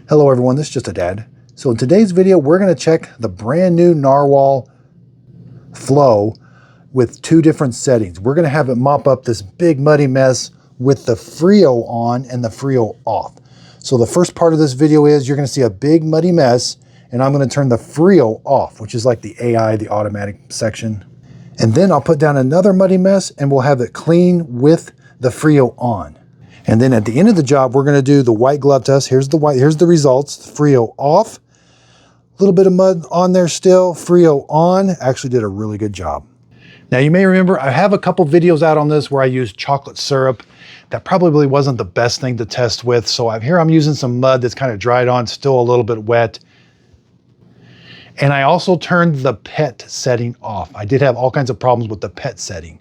Hello everyone, this is just a dad. So in today's video, we're going to check the brand new Narwal Flow with two different settings. We're going to have it mop up this big muddy mess with the Freo on and the Freo off. So the first part of this video is you're going to see a big muddy mess, and I'm going to turn the Freo off, which is like the AI, the automatic section. And then I'll put down another muddy mess and we'll have it clean with the Freo on. And then at the end of the job, we're going to do the white glove test. Here's the results. Freo off, a little bit of mud on there still. Freo on, actually did a really good job. Now you may remember I have a couple videos out on this where I used chocolate syrup. That probably wasn't the best thing to test with. So here I'm using some mud that's kind of dried on, still a little bit wet. And I also turned the pet setting off. I did have all kinds of problems with the pet setting.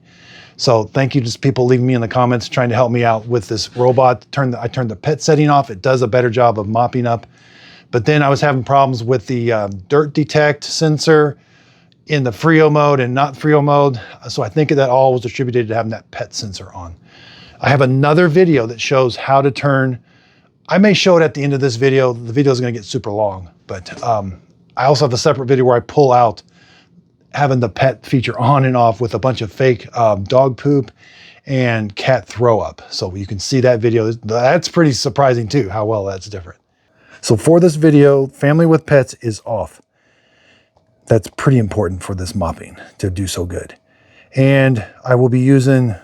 So thank you to people leaving me in the comments trying to help me out with this robot. I turned the pet setting off. It does a better job of mopping up. But then I was having problems with the dirt detect sensor in the Freo mode and not Freo mode. So I think that all was attributed to having that pet sensor on. I have another video that shows how to turn. I may show it at the end of this video. The video is going to get super long, but I also have a separate video where I pull out having the pet feature on and off with a bunch of fake dog poop and cat throw up. So you can see that video. That's pretty surprising too, how well that's different. So for this video, family with pets is off. That's pretty important for this mopping to do so good. And I will be using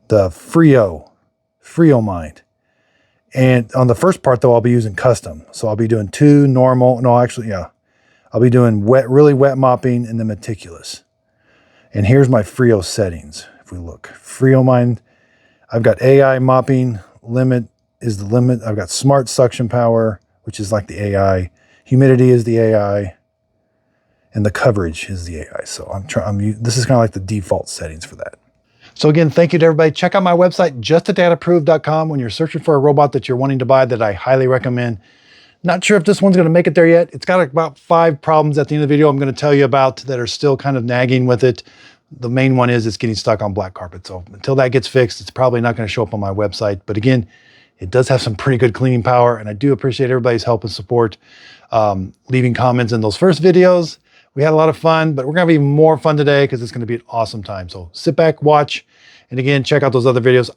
the Freo Mind. And on the first part though, I'll be using custom. So I'll be doing two normal, no, actually, yeah. I'll be doing really wet mopping and then meticulous. And here's my Freo settings. If we look, Freo Mind, I've got AI mopping, limit is the limit. I've got smart suction power, which is like the AI. Humidity is the AI. And the coverage is the AI. So this is kind of like the default settings for that. So again, thank you to everybody. Check out my website, justadadapproved.com, when you're searching for a robot that you're wanting to buy that I highly recommend. Not sure if this one's going to make it there yet. It's got about 5 problems at the end of the video I'm going to tell you about that are still kind of nagging with it. The main one is it's getting stuck on black carpet. So until that gets fixed, it's probably not going to show up on my website. But again, it does have some pretty good cleaning power, and I do appreciate everybody's help and support. Leaving comments in those first videos. We had a lot of fun, but we're going to have even more fun today because it's going to be an awesome time. So sit back, watch, and again, check out those other videos.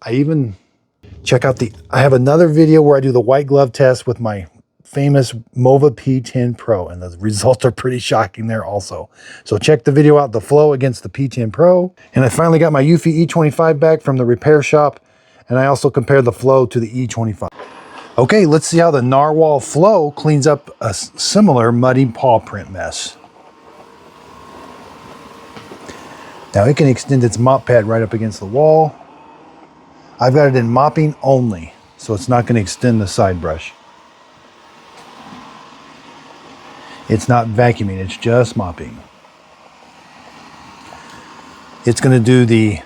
I have another video where I do the white glove test with my famous Mova P10 Pro, and the results are pretty shocking there also. So check the video out, the Flow against the P10 Pro. And I finally got my Eufy E25 back from the repair shop, and I also compared the Flow to the E25. Okay, let's see how the Narwal Flow cleans up a similar muddy paw print mess. Now it can extend its mop pad right up against the wall. I've got it in mopping only, so it's not going to extend the side brush. It's not vacuuming, it's just mopping. It's going to do the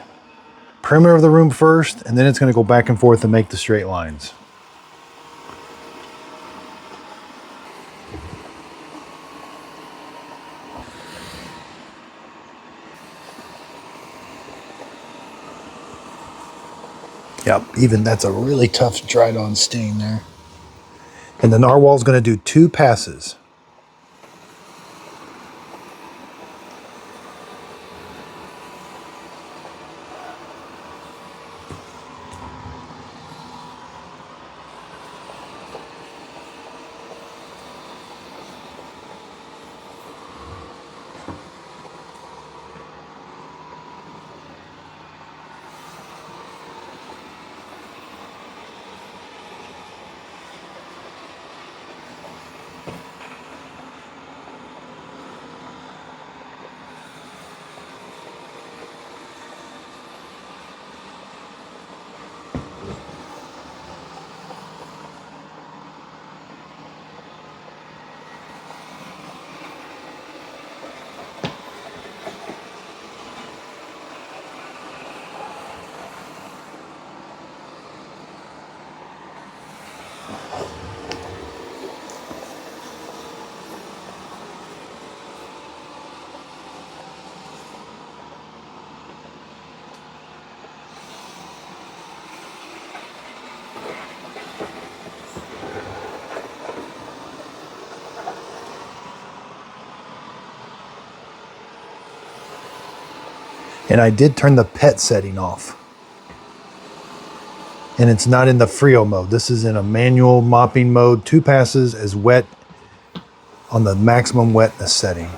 perimeter of the room first, and then it's going to go back and forth and make the straight lines. Yep, even that's a really tough dried on stain there. And the Narwhal's going to do 2 passes. And I did turn the pet setting off. And it's not in the Freo mode. This is in a manual mopping mode. 2 passes as wet on the maximum wetness setting.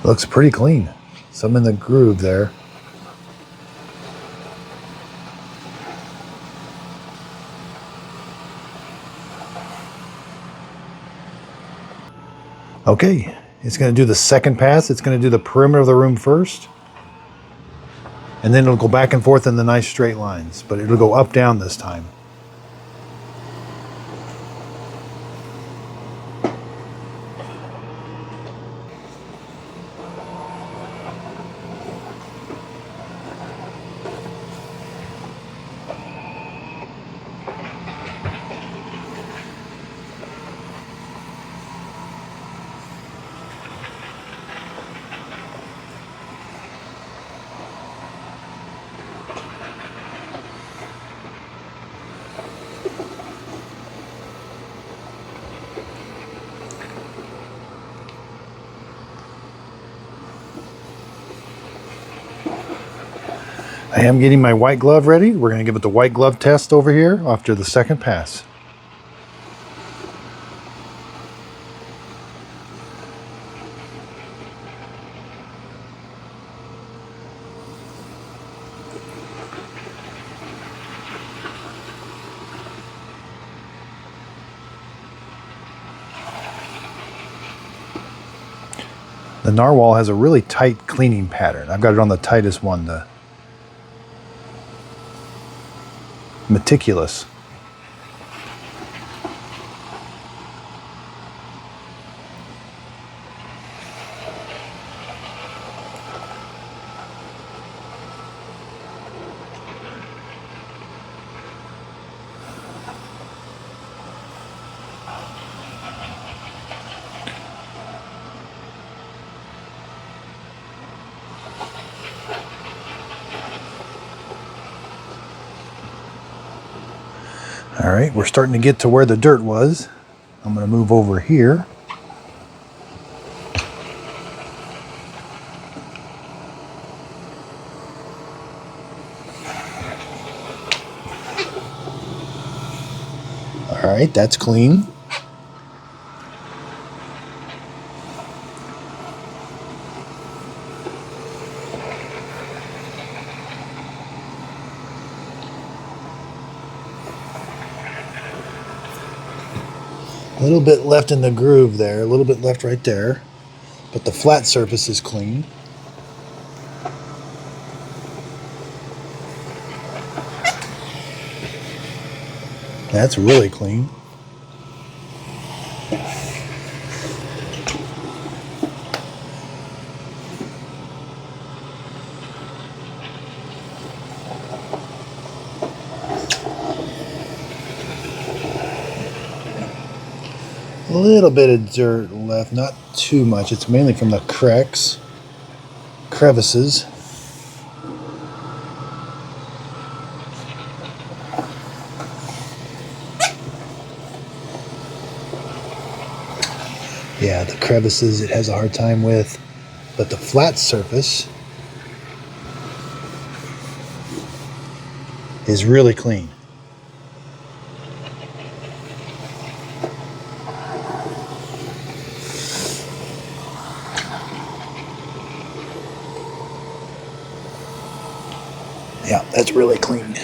Looks pretty clean. Some in the groove there. Okay, it's going to do the second pass. It's going to do the perimeter of the room first. And then it'll go back and forth in the nice straight lines. But it'll go up, down this time. I am getting my white glove ready. We're going to give it the white glove test over here after the second pass. The Narwhal has a really tight cleaning pattern. I've got it on the tightest one, the meticulous. All right, we're starting to get to where the dirt was. I'm going to move over here. All right, that's clean. A little bit left in the groove there, a little bit left right there, but the flat surface is clean. That's really clean. A little bit of dirt left, not too much. It's mainly from the cracks, crevices. Yeah, the crevices it has a hard time with, but the flat surface is really clean. really clean.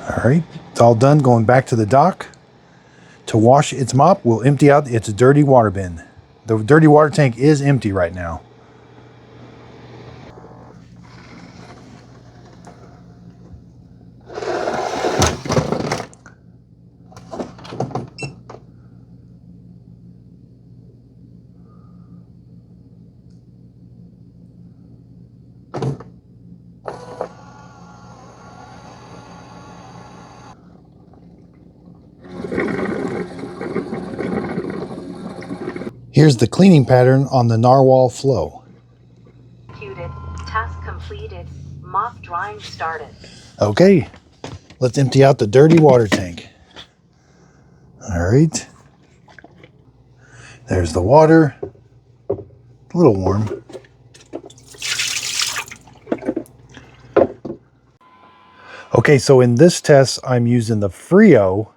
All right, it's all done. Going back to the dock. To wash its mop, we'll empty out its dirty water bin. The dirty water tank is empty right now. Here's the cleaning pattern on the Narwal Flow. Task completed. Mop drying started. Okay, let's empty out the dirty water tank. All right. There's the water. A little warm. Okay, so in this test, I'm using the Freo.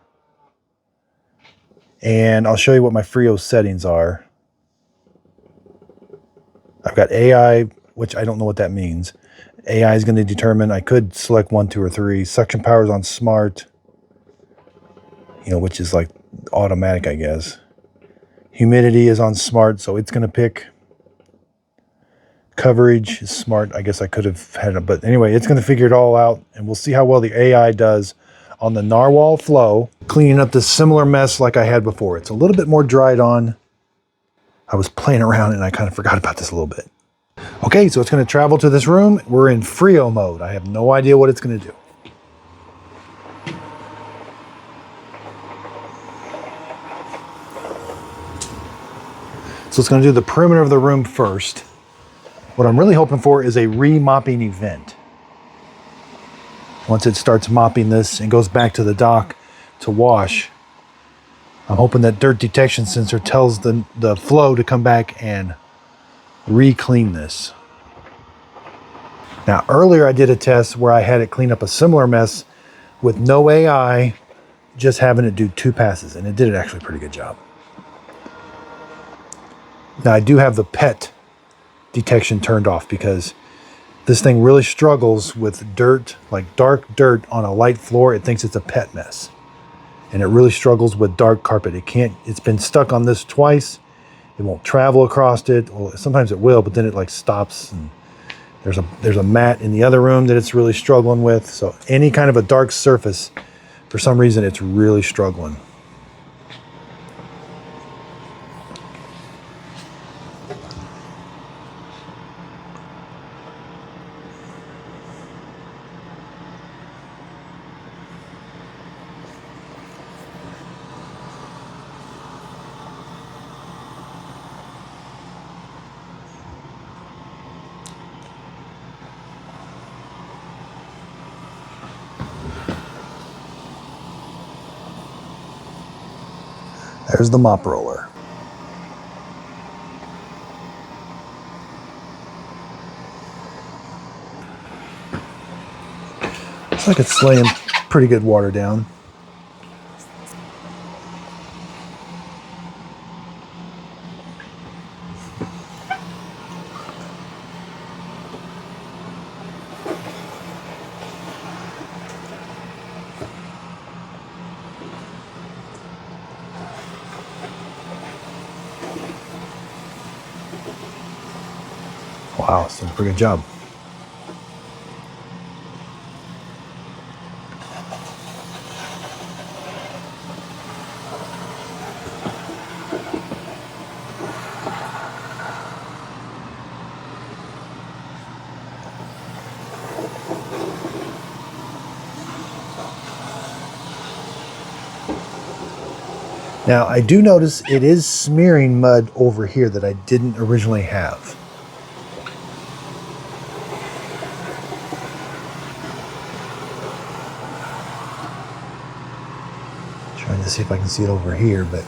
And I'll show you what my Freo settings are. I've got AI, which I don't know what that means. AI is going to determine, I could select 1, 2, or 3. Suction power is on smart, which is like automatic, I guess. Humidity is on smart, so it's going to pick. Coverage is smart. I guess I could have had it, but anyway, it's going to figure it all out, and we'll see how well the AI does on the Narwal Flow, cleaning up this similar mess like I had before. It's a little bit more dried on. I was playing around and I kind of forgot about this a little bit. Okay, so it's going to travel to this room. We're in Freo mode. I have no idea what it's going to do. So it's going to do the perimeter of the room first. What I'm really hoping for is a re-mopping event. Once it starts mopping this and goes back to the dock to wash, I'm hoping that dirt detection sensor tells the flow to come back and re-clean this. Now, earlier I did a test where I had it clean up a similar mess with no AI, just having it do 2 passes, and it did it actually a pretty good job. Now, I do have the pet detection turned off because this thing really struggles with dirt, like dark dirt on a light floor. It thinks it's a pet mess. And it really struggles with dark carpet. It's been stuck on this twice. It won't travel across it. Well, sometimes it will, but then it like stops, and there's a mat in the other room that it's really struggling with. So any kind of a dark surface, for some reason, it's really struggling. There's the mop roller. Looks like it's laying pretty good water down. Wow, it's doing a pretty good job. Now, I do notice it is smearing mud over here that I didn't originally have. Trying to see if I can see it over here, but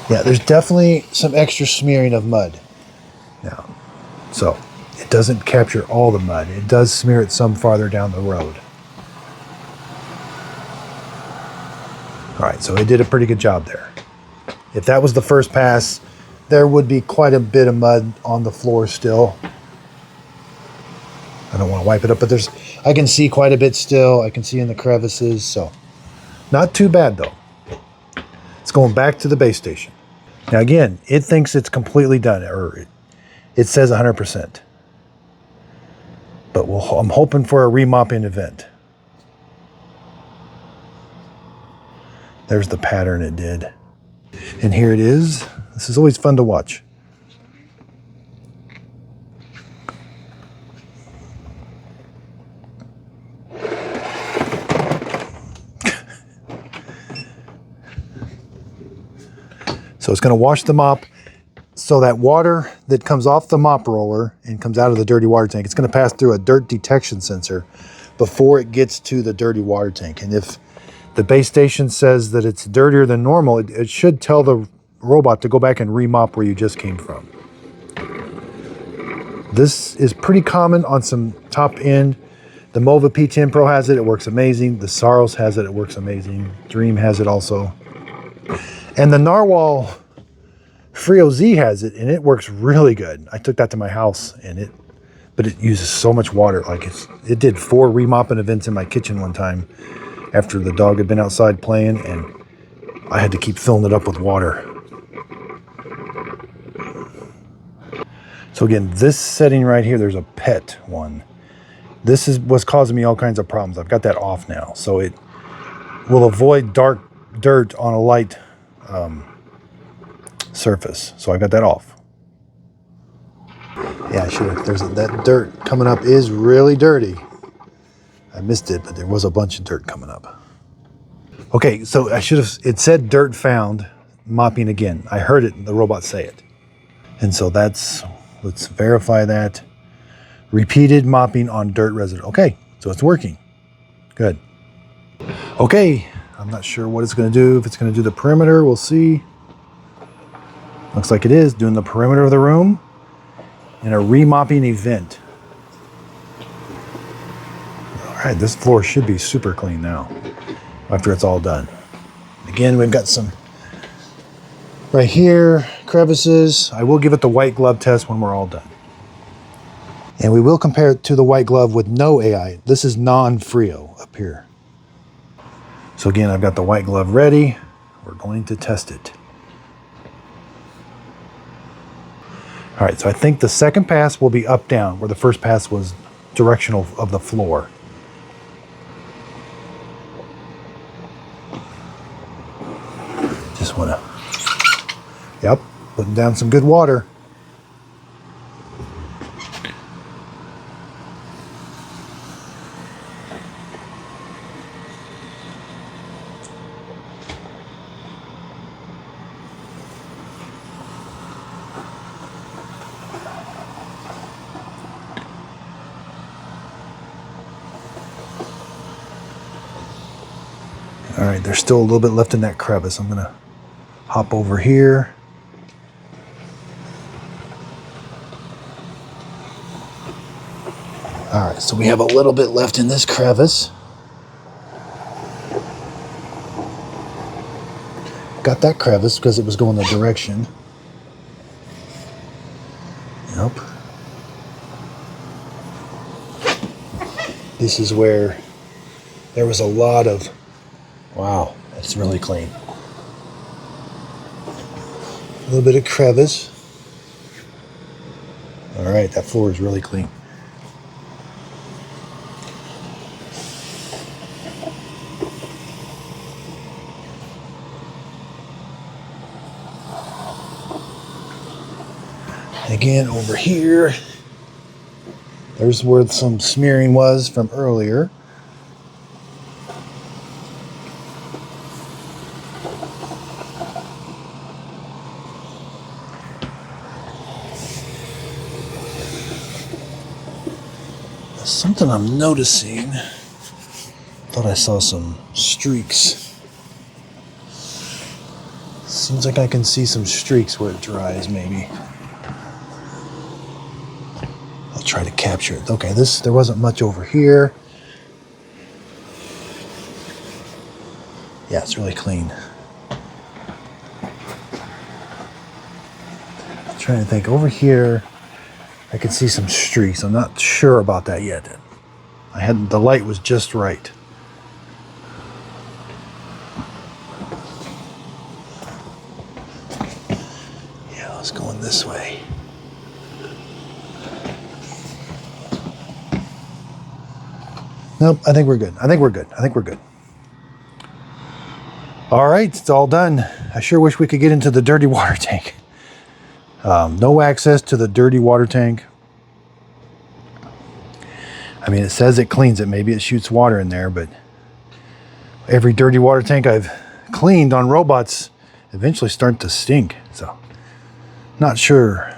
Yeah, there's definitely some extra smearing of mud now. So it doesn't capture all the mud. It does smear it some farther down the road. All right, so it did a pretty good job there. If that was the first pass, there would be quite a bit of mud on the floor still. I don't want to wipe it up, but I can see quite a bit still. I can see in the crevices, so not too bad though. It's going back to the base station. Now again, it thinks it's completely done, or it says 100%. But I'm hoping for a remopping event. There's the pattern it did. And here it is. This is always fun to watch. So it's going to wash the mop. So that water that comes off the mop roller and comes out of the dirty water tank, it's going to pass through a dirt detection sensor before it gets to the dirty water tank. And if the base station says that it's dirtier than normal, it should tell the robot to go back and remop where you just came from. This is pretty common on some top end. The Mova P10 Pro has it. It works amazing. The Saros has it. It works amazing. Dream has it also. And the Narwal Freo Z has it, and it works really good. I took that to my house, but it uses so much water. Like it did 4 remopping events in my kitchen one time after the dog had been outside playing, and I had to keep filling it up with water. So again, this setting right here, there's a pet one. This is what's causing me all kinds of problems. I've got that off now, so it will avoid dark dirt on a light surface. So I got that off. Yeah, sure. That dirt coming up is really dirty. I missed it, but there was a bunch of dirt coming up. Okay, so it said dirt found, mopping again. I heard it, the robot say it. And so let's verify that. Repeated mopping on dirt residue. Okay, so it's working. Good. Okay, I'm not sure what it's going to do. If it's going to do the perimeter, we'll see. Looks like it is doing the perimeter of the room in a remopping event. All right, this floor should be super clean now after it's all done. Again, we've got some right here, crevices. I will give it the white glove test when we're all done. And we will compare it to the white glove with no AI. This is non-Freo up here. So again, I've got the white glove ready. We're going to test it. All right, so I think the second pass will be up, down, where the first pass was directional of the floor. Just wanna, yep, putting down some good water. All right, there's still a little bit left in that crevice. I'm gonna hop over here. All right, so we have a little bit left in this crevice. Got that crevice because it was going the direction. Yep. This is where there was a lot of, wow, that's really clean. A little bit of crevice. All right, that floor is really clean. Again, over here, there's where some smearing was from earlier. Something I'm noticing, thought I saw some streaks. Seems like I can see some streaks where it dries, maybe. I'll try to capture it. Okay, there wasn't much over here. Yeah, it's really clean. I'm trying to think. Over here, I can see some streaks. I'm not sure about that yet. The light was just right. Yeah, I was going this way. Nope, I think we're good. I think we're good. All right, it's all done. I sure wish we could get into the dirty water tank. No access to the dirty water tank. I mean, it says it cleans it. Maybe it shoots water in there, but every dirty water tank I've cleaned on robots eventually start to stink. So, not sure.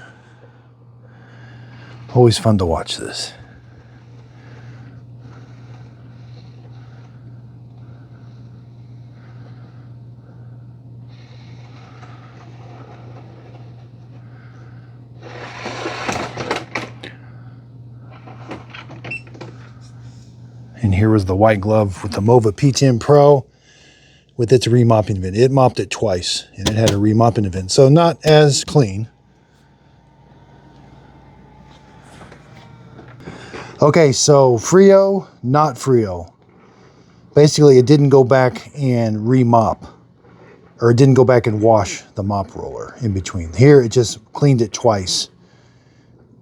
Always fun to watch this. And here was the white glove with the Mova P10 Pro with its remopping event. It mopped it twice, and it had a remopping event. So not as clean. Okay, so Freo, not Freo. Basically, it didn't go back and remop, or it didn't go back and wash the mop roller in between. Here, it just cleaned it twice,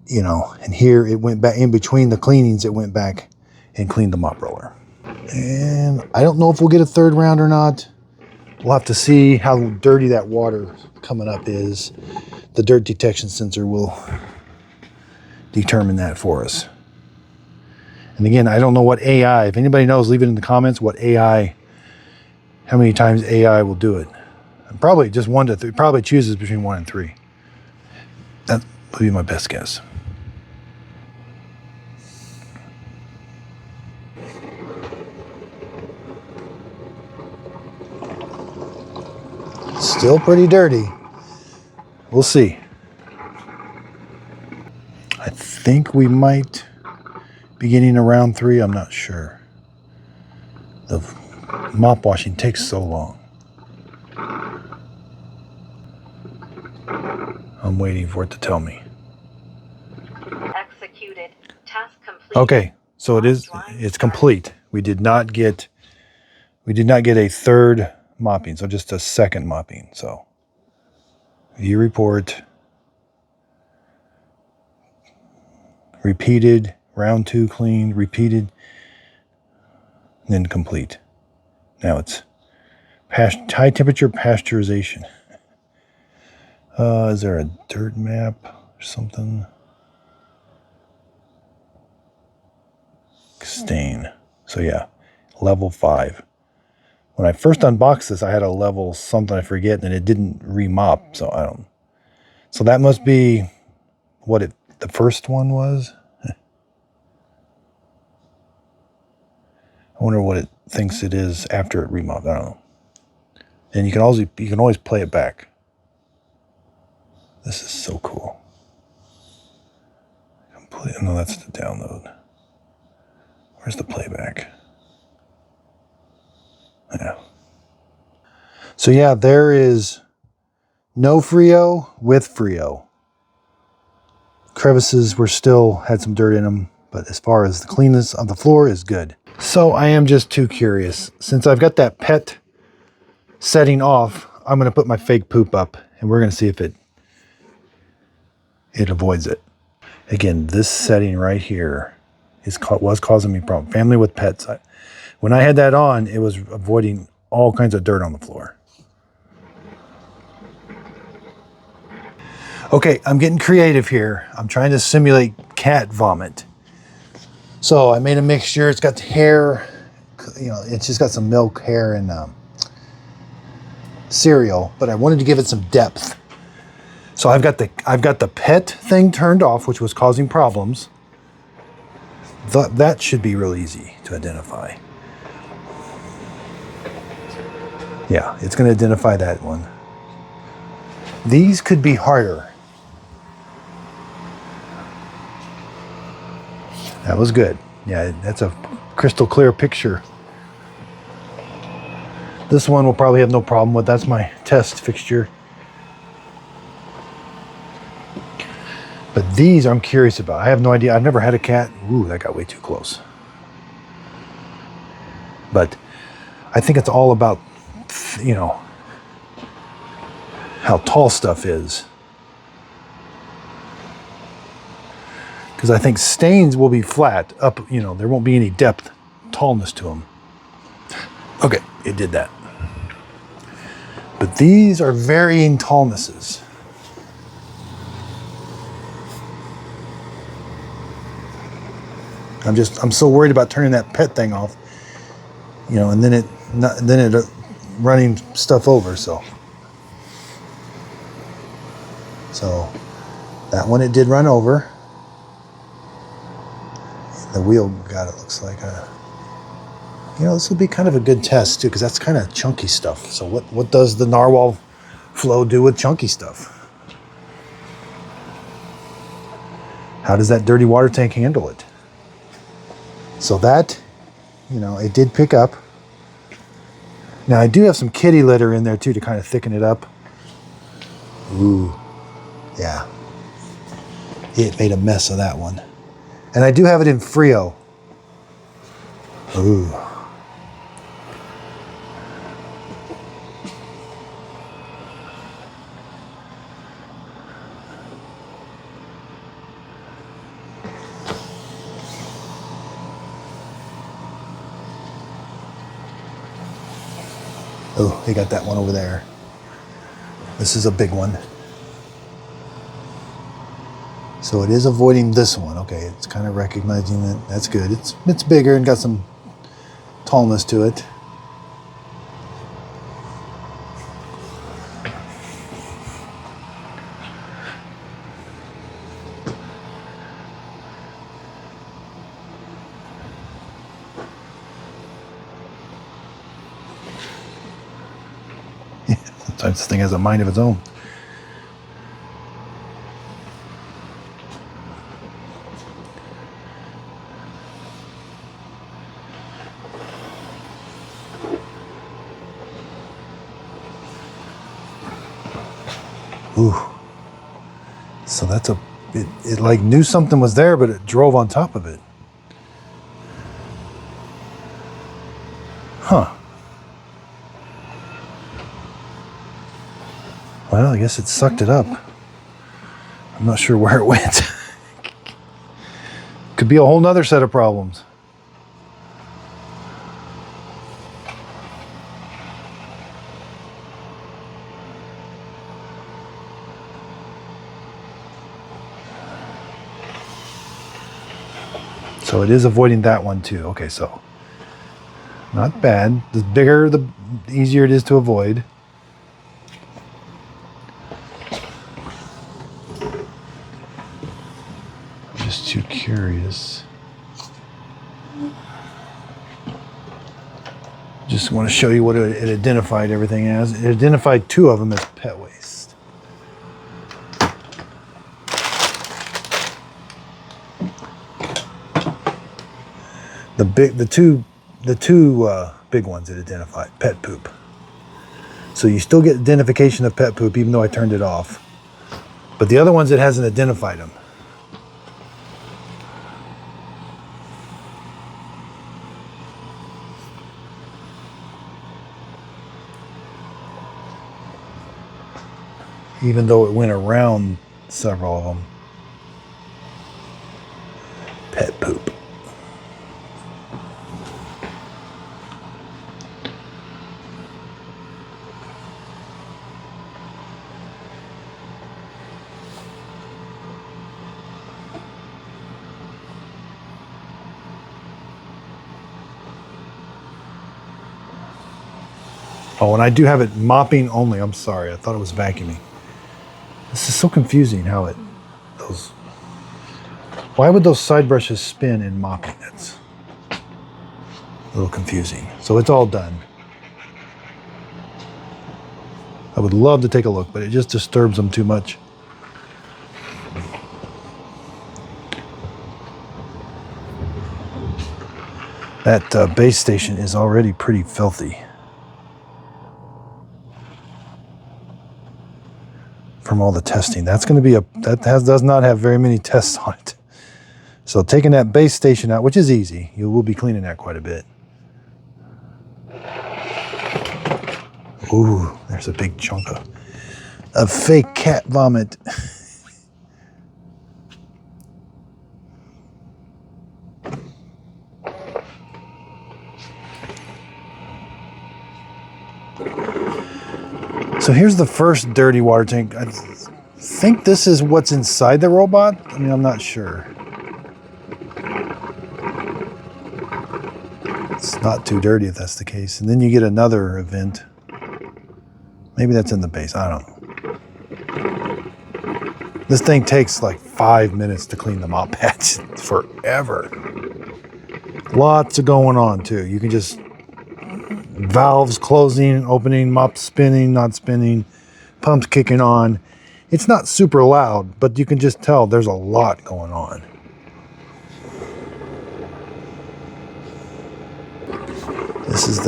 you know, and here it went back in between the cleanings, it went back and cleaned the mop roller. And I don't know if we'll get a third round or not. We'll have to see how dirty that water coming up is. The dirt detection sensor will determine that for us. And again, I don't know what AI, if anybody knows, leave it in the comments what AI, how many times AI will do it. Probably just 1 to 3, probably chooses between 1 and 3. That would be my best guess. Still pretty dirty. We'll see. I think we might be getting around 3. I'm not sure. The mop washing takes so long. I'm waiting for it to tell me. Executed. Task complete. Okay, so it's complete. We did not get a third mopping, so just a second mopping. So view report. Repeated, round 2 cleaned, repeated, then complete. Now it's high temperature pasteurization. Is there a dirt map or something? Stain. So yeah, level 5. When I first unboxed this, I had a level something I forget, and it didn't remop. So I don't. So that must be what the first one was. I wonder what it thinks it is after it remopped. I don't know. And you can always play it back. This is so cool. No, that's the download. Where's the playback? Yeah. So yeah, there is no Freo with Freo. Crevices had some dirt in them, but as far as the cleanness of the floor is good. So I am just too curious. Since I've got that pet setting off, I'm going to put my fake poop up, and we're going to see if it avoids it. Again, this setting right here was causing me problems. Family with pets. When I had that on, it was avoiding all kinds of dirt on the floor. Okay, I'm getting creative here. I'm trying to simulate cat vomit. So I made a mixture. It's got hair, you know, it's just got some milk, hair, and cereal, but I wanted to give it some depth. So I've got the pet thing turned off, which was causing problems. That should be real easy to identify. Yeah, it's going to identify that one. These could be harder. That was good. Yeah, that's a crystal clear picture. This one we'll probably have no problem with. That's my test fixture. But these I'm curious about. I have no idea. I've never had a cat. Ooh, that got way too close. But I think it's all about, you know, how tall stuff is. Because I think stains will be flat up, you know, there won't be any depth, tallness to them. Okay, it did that. But these are varying tallnesses. I'm so worried about turning that pet thing off, you know, and then it running stuff over. So that one it did run over. The wheel got it. Looks like you know, this will be kind of a good test too, because that's kind of chunky stuff. So what does the Narwal Flow do with chunky stuff? How does that dirty water tank handle it? So that, you know, it did pick up. Now I do have some kitty litter in there too to kind of thicken it up. Ooh, yeah. It made a mess of that one. And I do have it in Freo. Ooh. Oh, they got that one over there. This is a big one. So it is avoiding this one. Okay, it's kind of recognizing it. That's good. It's bigger and got some tallness to it. Sometimes this thing has a mind of its own. Ooh. So that's it like knew something was there, but it drove on top of it. Huh. Well, I guess it sucked it up. I'm not sure where it went. Could be a whole nother set of problems. So it is avoiding that one too. Okay, so not bad. The bigger, the easier it is to avoid. I'm just too curious. Just want to show you what it identified everything as. It identified two of them as pet waste. The two big ones it identified pet poop. So you still get identification of pet poop even though I turned it off. But the other ones it hasn't identified them. Even though it went around several of them. Pet poop. Oh, and I do have it mopping only. I'm sorry. I thought it was vacuuming. This is so confusing how those. Why would those side brushes spin in mopping? That's a little confusing. So it's all done. I would love to take a look, but it just disturbs them too much. That base station is already pretty filthy from all the testing. That's going to be does not have very many tests on it. So taking that base station out, which is easy, you will be cleaning that quite a bit. Ooh, there's a big chunk of fake cat vomit. So here's the first dirty water tank. I think this is what's inside the robot. I mean, I'm not sure. It's not too dirty if that's the case. And then you get another event. Maybe that's in the base. I don't know. This thing takes like 5 minutes to clean the mop pads. Forever. Lots of going on too. You can just valves closing, opening, mop spinning, not spinning, pumps kicking on. It's not super loud, but you can just tell there's a lot going on. This is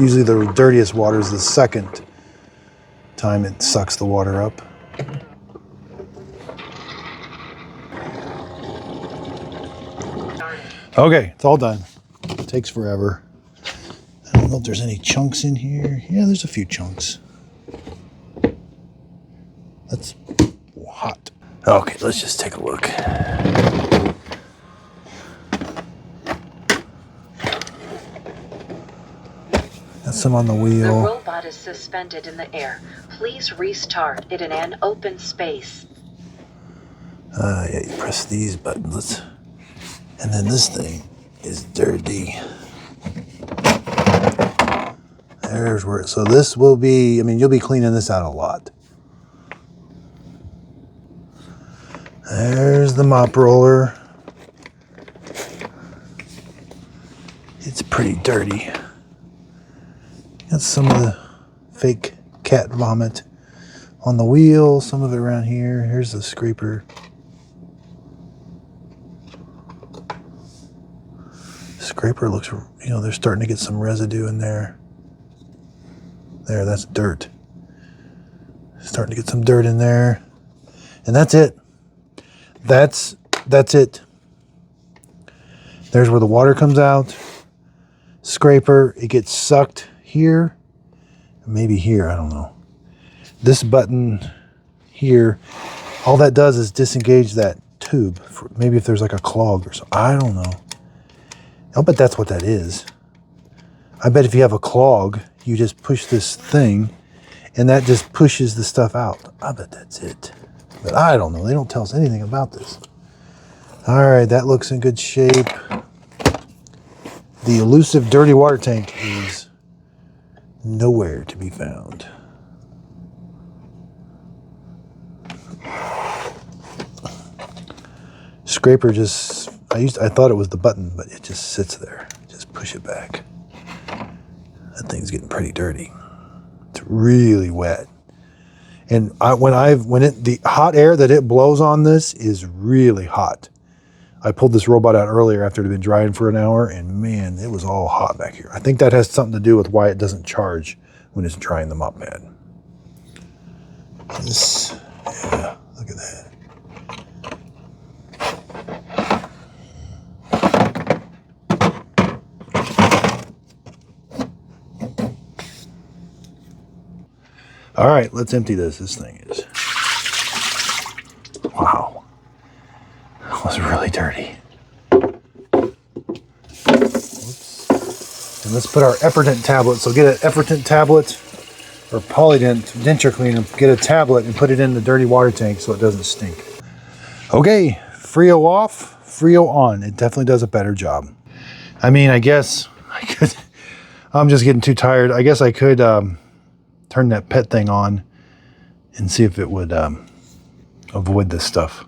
usually the dirtiest water is the second time it sucks the water up. Okay, it's all done. It takes forever. I don't know if there's any chunks in here. Yeah, there's a few chunks. That's hot. Okay, let's just take a look. Got some on the The wheel. robot is suspended in the air. Please restart it in an open space. Yeah, you press these buttons. And then this thing is dirty. There's where, so this will be, I mean, you'll be cleaning this out a lot. There's the mop roller. It's pretty dirty. Got some of the fake cat vomit on the wheel, some of it around here. Here's the scraper. Scraper looks, you know, they're starting to get some residue in there. There, that's dirt. Starting to get some dirt in there. And that's it. That's it. There's where the water comes out. Scraper, it gets sucked here. Maybe here, I don't know. This button here, all that does is disengage that tube. Maybe if there's like a clog or something. I don't know. I'll bet that's what that is. I bet if you have a clog, you just push this thing and that just pushes the stuff out. I bet that's it. But I don't know. They don't tell us anything about this. All right, that looks in good shape. The elusive dirty water tank is nowhere to be found. Scraper just, I thought it was the button, but it just sits there. Just push it back. That thing's getting pretty dirty. It's really wet. And the hot air that it blows on this is really hot. I pulled this robot out earlier after it had been drying for an hour, and man, it was all hot back here. I think that has something to do with why it doesn't charge when it's drying the mop pad. Yeah, look at that. All right, let's empty this. This thing is, wow, that was really dirty. Whoops. And let's put our Efferdent tablet. So get an Efferdent tablet or Polydent denture cleaner, get a tablet and put it in the dirty water tank so it doesn't stink. Okay, Freo off, Freo on. It definitely does a better job. I mean, I guess I could, I'm just getting too tired. I guess I could turn that pet thing on and see if it would avoid this stuff.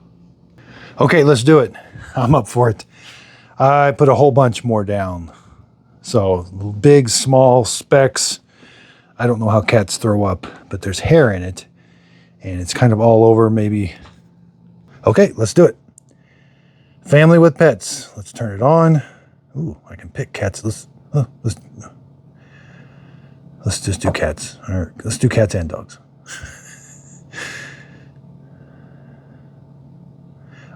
Okay, let's do it. I'm up for it. I put a whole bunch more down. So big, small specks. I don't know how cats throw up, but there's hair in it, and it's kind of all over maybe. Okay, let's do it. Family with pets. Let's turn it on. Ooh, I can pick cats. Let's just do cats. All right, let's do cats and dogs.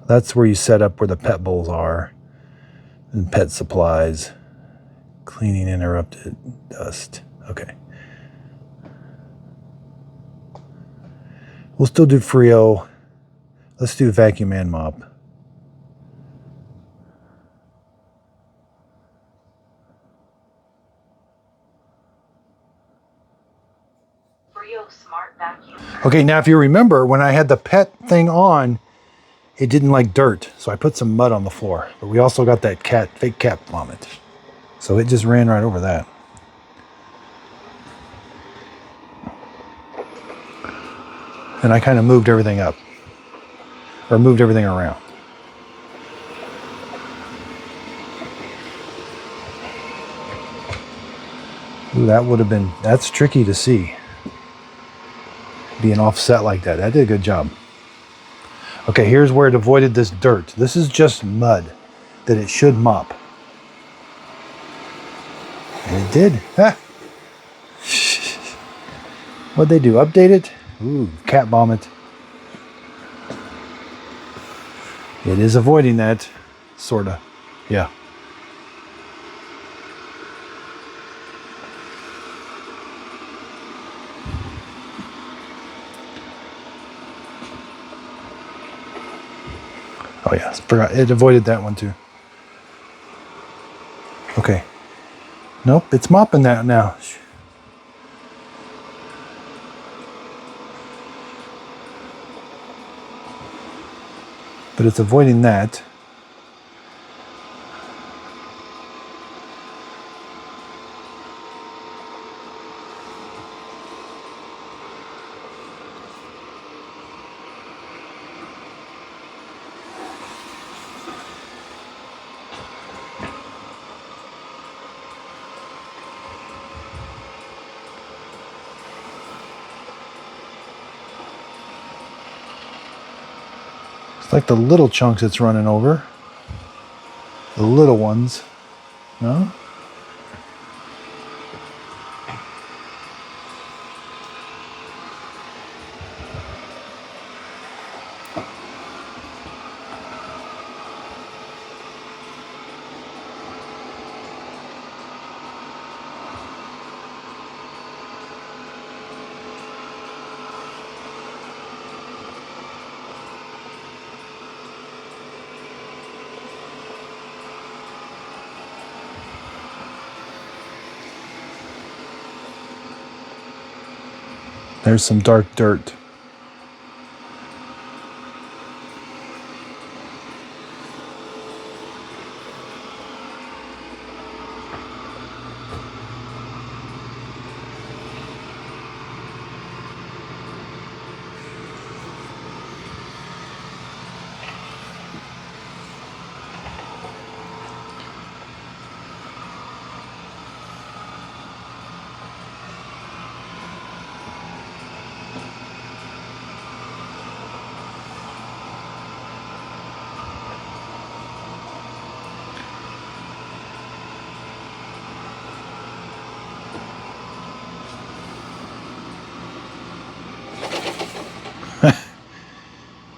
That's where you set up where the pet bowls are. And pet supplies. Cleaning interrupted. Dust. Okay. We'll still do Freo. Let's do vacuum and mop. Freo Smart Vacuum. Okay, now if you remember, when I had the pet thing on, it didn't like dirt, so I put some mud on the floor. But we also got that fake cat vomit. So it just ran right over that. And I kind of moved everything up. Or moved everything around. Ooh, that's tricky to see. Being offset like that. That did a good job. Okay, here's where it avoided this dirt. This is just mud that it should mop. And it did. Ah. What'd they do? Update it? Ooh, cat vomit. It is avoiding that, sorta. Yeah. Oh yeah, forgot. It avoided that one too. Okay. Nope, it's mopping that now. But it's avoiding that. It's like the little chunks it's running over. The little ones. No? There's some dark dirt.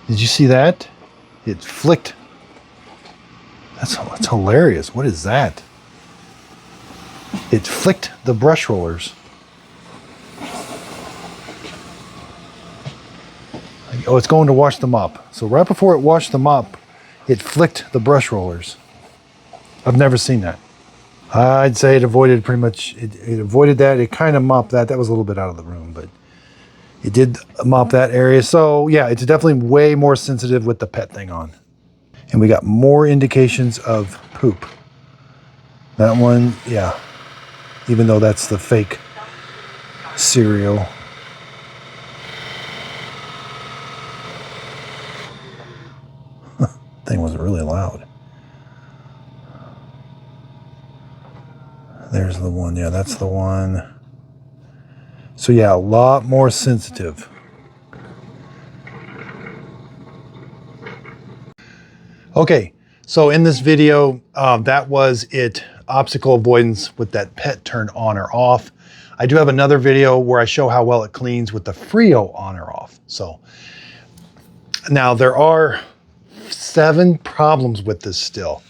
Did you see that? It flicked. That's hilarious. What is that? It flicked the brush rollers. Oh, it's going to wash the mop. So right before it washed the mop, it flicked the brush rollers. I've never seen that. I'd say it avoided pretty much, it avoided that. It kind of mopped that. That was a little bit out of the room, but it did mop that area. So yeah, it's definitely way more sensitive with the pet thing on. And we got more indications of poop. That one, yeah. Even though that's the fake cereal. Thing was really loud. There's the one. Yeah, that's the one. So yeah, a lot more sensitive. Okay, so in this video, that was it, obstacle avoidance with that pet turned on or off. I do have another video where I show how well it cleans with the Freo on or off. So now there are 7 problems with this still.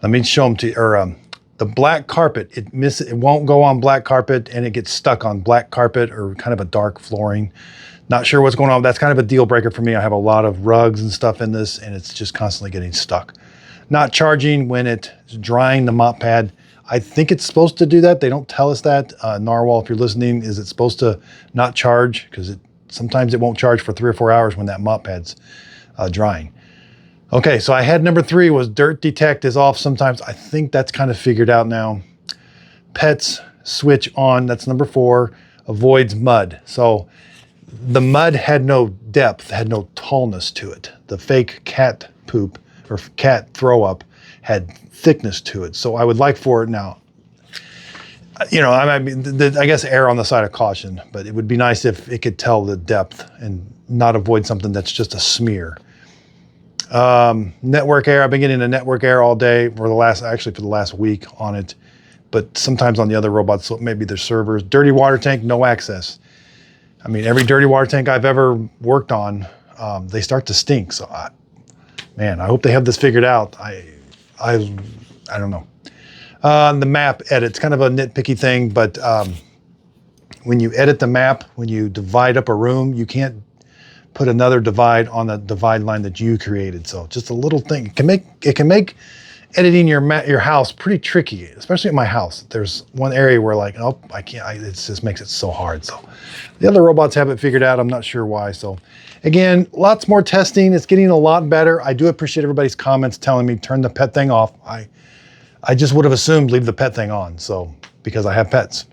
Let me show them to you. The black carpet, it won't go on black carpet, and it gets stuck on black carpet or kind of a dark flooring. Not sure what's going on. That's kind of a deal breaker for me. I have a lot of rugs and stuff in this, and it's just constantly getting stuck. Not charging when it's drying the mop pad. I think it's supposed to do that. They don't tell us that. Narwhal, if you're listening, is it supposed to not charge? Because sometimes it won't charge for 3 or 4 hours when that mop pad's drying. Okay, so I had number 3 was dirt detect is off sometimes. I think that's kind of figured out now. Pets switch on, that's number 4. Avoids mud. So the mud had no depth, had no tallness to it. The fake cat poop or cat throw up had thickness to it. So I would like for it now, you know, I guess err on the side of caution, but it would be nice if it could tell the depth and not avoid something that's just a smear. Network error. I've been getting a network error all day for the last week on it, but sometimes on the other robots, so maybe their servers. Dirty water tank, no access. I mean, every dirty water tank I've ever worked on, they start to stink. So, man, I hope they have this figured out. I don't know. The map edit, it's kind of a nitpicky thing, but when you edit the map, when you divide up a room, you can't put another divide on the divide line that you created. So just a little thing. It can make editing your house pretty tricky, especially at my house. There's one area where like, oh, I can't, it just makes it so hard. So the other robots have it figured out. I'm not sure why. So again, lots more testing. It's getting a lot better. I do appreciate everybody's comments telling me turn the pet thing off. I just would have assumed leave the pet thing on. So because I have pets.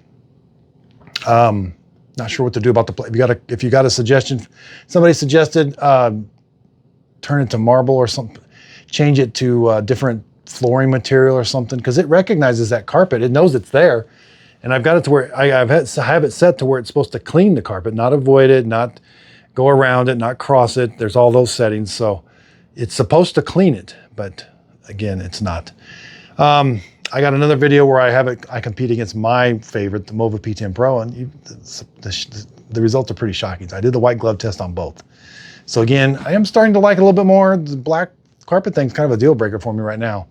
Not sure what to do about the plate. If you got a suggestion, somebody suggested turn it to marble or something, change it to different flooring material or something, because it recognizes that carpet. It knows it's there, and I've got it to where I have it set to where it's supposed to clean the carpet, not avoid it, not go around it, not cross it. There's all those settings, so it's supposed to clean it, but again, it's not. I got another video where I compete against my favorite, the Mova P10 Pro, and the results are pretty shocking. I did the white glove test on both. So again, I am starting to like it a little bit more. The black carpet thing's kind of a deal breaker for me right now.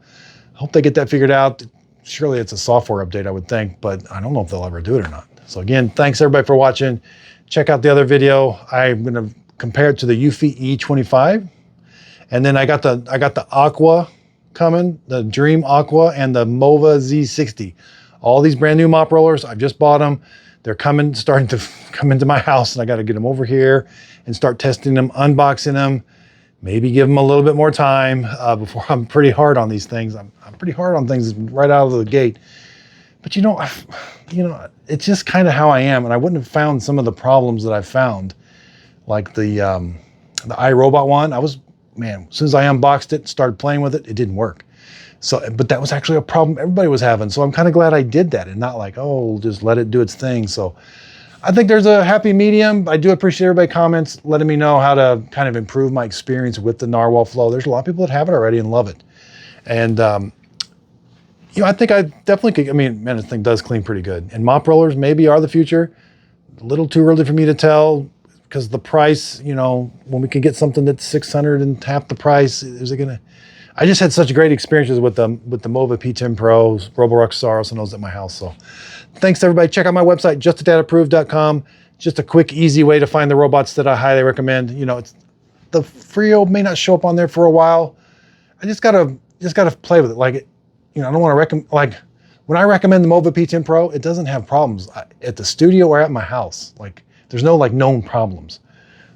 I hope they get that figured out. Surely it's a software update, I would think, but I don't know if they'll ever do it or not. So again, thanks everybody for watching. Check out the other video. I'm gonna compare it to the Eufy E25. And then I got the Aqua coming, the Dream Aqua and the Mova Z60. All these brand new mop rollers, I've just bought them. They're starting to come into my house, and I got to get them over here and start testing them, unboxing them, maybe give them a little bit more time before I'm pretty hard on these things. I'm pretty hard on things right out of the gate. But you know, it's just kind of how I am, and I wouldn't have found some of the problems that I've found, like the iRobot one. Man, as soon as I unboxed it, started playing with it, it didn't work. So, but that was actually a problem everybody was having. So I'm kind of glad I did that and not like, oh, just let it do its thing. So I think there's a happy medium. I do appreciate everybody comments, letting me know how to kind of improve my experience with the Narwhal Flow. There's a lot of people that have it already and love it. And, I think I definitely could. I mean, man, this thing does clean pretty good. And mop rollers maybe are the future. A little too early for me to tell, because the price, when we can get something that's 600 and half the price, is it gonna? I just had such great experiences with the Mova P10 Pro, Roborock Saros, and those at my house. So thanks everybody. Check out my website, justadadapproved.com. Just a quick, easy way to find the robots that I highly recommend. The Freo may not show up on there for a while. I just gotta play with it. Like, I don't want to recommend, like, when I recommend the Mova P10 Pro, it doesn't have problems at the studio or at my house. Like, there's no like known problems.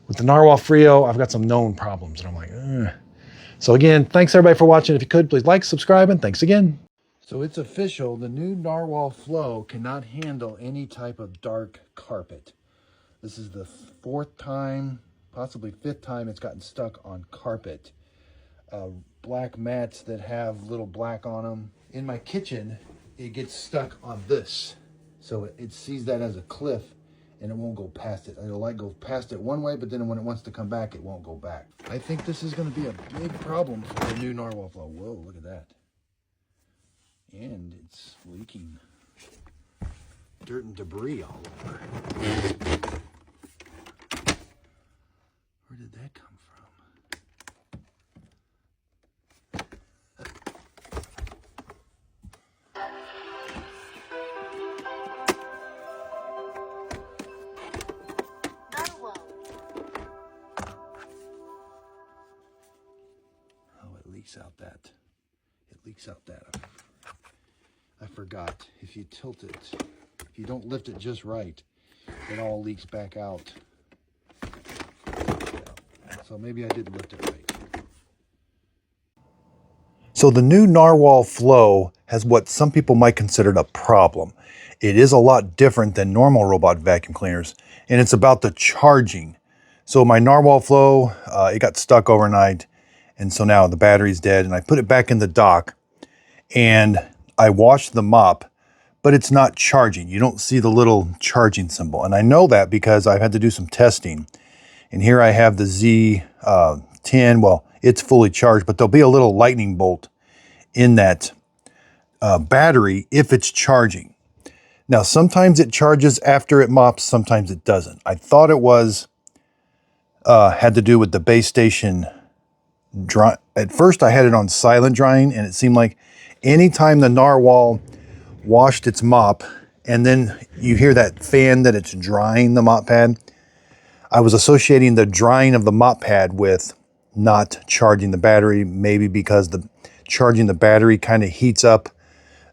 With the Narwhal Freo, I've got some known problems, and I'm like, ugh. So again, thanks everybody for watching. If you could, please like, subscribe, and thanks again. So it's official, the new Narwhal Flow cannot handle any type of dark carpet. This is the 4th time, possibly 5th time it's gotten stuck on carpet. Black mats that have little black on them. In my kitchen, it gets stuck on this. So it sees that as a cliff and it won't go past it. The light goes past it one way, but then when it wants to come back, it won't go back. I think this is going to be a big problem for the new Narwhal Flow. Whoa, look at that. And it's leaking dirt and debris all over. Where did that come from? Oh, it leaks out that. It leaks out that. I forgot. If you tilt it, if you don't lift it just right, it all leaks back out. So maybe I didn't lift it right. So the new Narwhal Flow has what some people might consider a problem. It is a lot different than normal robot vacuum cleaners, and it's about the charging. So my Narwhal Flow, it got stuck overnight, and so now the battery's dead, and I put it back in the dock, and I washed the mop, but it's not charging. You don't see the little charging symbol. And I know that because I've had to do some testing. And here I have the Z10. Well, it's fully charged, but there'll be a little lightning bolt in that battery if it's charging. Now, sometimes it charges after it mops, sometimes it doesn't. I thought it was had to do with the base station dry. At first, I had it on silent drying, and it seemed like anytime the Narwhal washed its mop, and then you hear that fan that it's drying the mop pad, I was associating the drying of the mop pad with not charging the battery, maybe because the charging the battery kind of heats up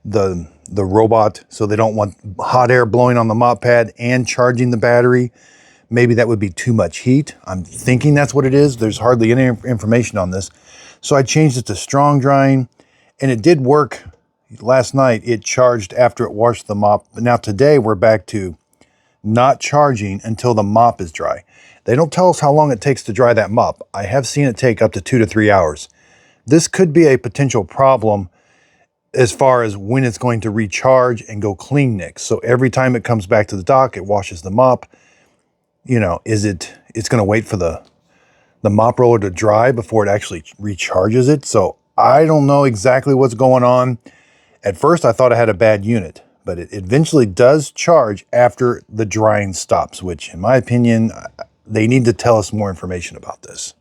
the robot, so they don't want hot air blowing on the mop pad and charging the battery. Maybe that would be too much heat. I'm thinking that's what it is. There's hardly any information on this. So I changed it to strong drying, and it did work. Last night it charged after it washed the mop, but now today we're back to not charging until the mop is dry. They don't tell us how long it takes to dry that mop. I have seen it take up to 2 to 3 hours. This could be a potential problem as far as when it's going to recharge and go clean next. So every time it comes back to the dock, it washes the mop. You know, it's going to wait for the mop roller to dry before it actually recharges it. So I don't know exactly what's going on. At first, I thought I had a bad unit, but it eventually does charge after the drying stops, which in my opinion, they need to tell us more information about this.